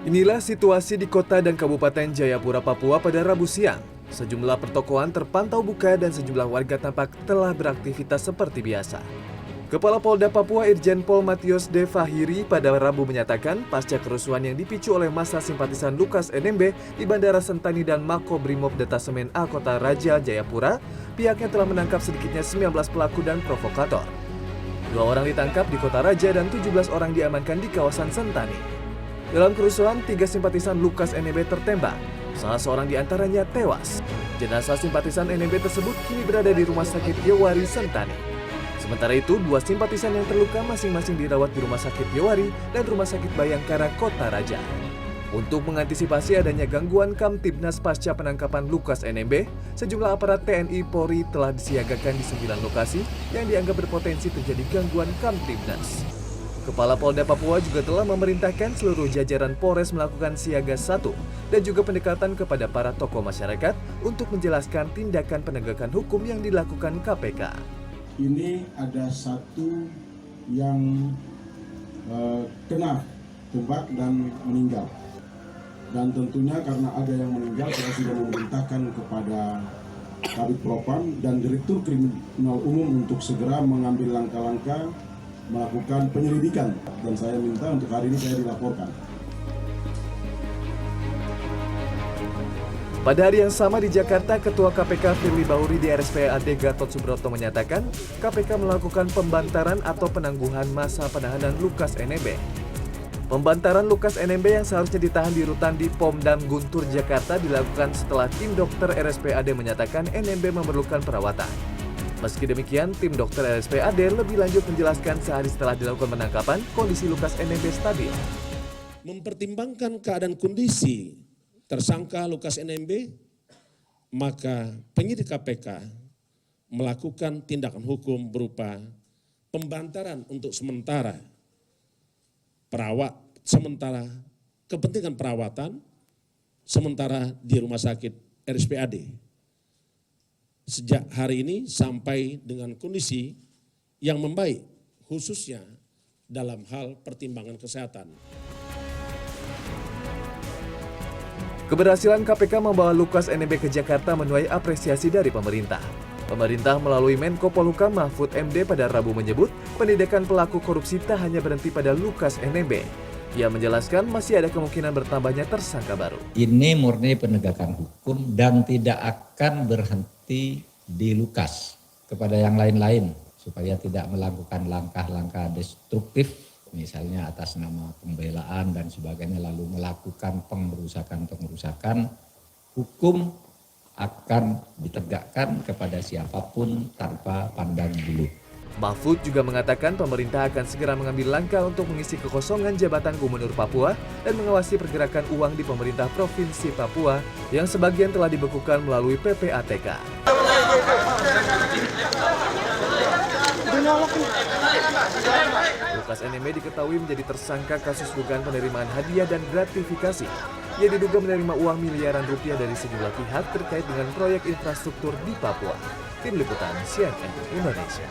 Inilah situasi di kota dan Kabupaten Jayapura, Papua pada Rabu siang. Sejumlah pertokoan terpantau buka dan sejumlah warga tampak telah beraktivitas seperti biasa. Kepala Polda Papua Irjen Pol Matius D. Fahiri pada Rabu menyatakan pasca kerusuhan yang dipicu oleh massa simpatisan Lukas NMB di Bandara Sentani dan Makobrimob Detasemen A Kota Raja Jayapura, pihaknya telah menangkap sedikitnya 19 pelaku dan provokator. 2 orang ditangkap di Kota Raja dan 17 orang diamankan di kawasan Sentani. Dalam kerusuhan, 3 simpatisan Lukas NMB tertembak. Salah seorang diantaranya tewas. Jenazah simpatisan NMB tersebut kini berada di Rumah Sakit Yowari Sentani. Sementara itu, 2 simpatisan yang terluka masing-masing dirawat di Rumah Sakit Yowari dan Rumah Sakit Bayangkara Kota Raja. Untuk mengantisipasi adanya gangguan Kamtibnas pasca penangkapan Lukas NMB, sejumlah aparat TNI Polri telah disiagakan di 9 lokasi yang dianggap berpotensi terjadi gangguan Kamtibnas. Kepala Polda Papua juga telah memerintahkan seluruh jajaran Polres melakukan siaga 1 dan juga pendekatan kepada para tokoh masyarakat untuk menjelaskan tindakan penegakan hukum yang dilakukan KPK. Ini ada satu yang kena tembak dan meninggal. Dan tentunya karena ada yang meninggal, kita sudah memerintahkan kepada Kabid Propam dan Direktur Kriminal Umum untuk segera mengambil langkah-langkah melakukan penyelidikan, dan saya minta untuk hari ini saya dilaporkan. Pada hari yang sama di Jakarta, Ketua KPK Firly Bahuri di RSPAD Gatot Subroto menyatakan KPK melakukan pembantaran atau penangguhan masa penahanan Lukas NMB. Pembantaran Lukas NMB yang seharusnya ditahan di rutan di Pomdam Guntur, Jakarta dilakukan setelah tim dokter RSPAD menyatakan NMB memerlukan perawatan. Meski demikian, tim dokter RSPAD lebih lanjut menjelaskan sehari setelah dilakukan penangkapan, kondisi Lukas NMB stabil. Mempertimbangkan keadaan kondisi tersangka Lukas NMB, maka penyidik KPK melakukan tindakan hukum berupa pembantaran untuk sementara kepentingan perawatan sementara di rumah sakit RSPAD. Sejak hari ini sampai dengan kondisi yang membaik, khususnya dalam hal pertimbangan kesehatan. Keberhasilan KPK membawa Lukas NMB ke Jakarta menuai apresiasi dari pemerintah. Pemerintah melalui Menko Polhukam Mahfud MD pada Rabu menyebut penindakan pelaku korupsi tak hanya berhenti pada Lukas NMB. Ia menjelaskan masih ada kemungkinan bertambahnya tersangka baru. Ini murni penegakan hukum dan tidak akan berhenti di Lukas, kepada yang lain-lain supaya tidak melakukan langkah-langkah destruktif, misalnya atas nama pembelaan dan sebagainya, lalu melakukan pengerusakan. Hukum akan ditegakkan kepada siapapun tanpa pandang bulu. Mahfud juga mengatakan pemerintah akan segera mengambil langkah untuk mengisi kekosongan jabatan Gubernur Papua dan mengawasi pergerakan uang di pemerintah Provinsi Papua yang sebagian telah dibekukan melalui PPATK. Lukas NMB diketahui menjadi tersangka kasus dugaan penerimaan hadiah dan gratifikasi. Ia diduga menerima uang miliaran rupiah dari sejumlah pihak terkait dengan proyek infrastruktur di Papua. Tim Liputan CNN Indonesia.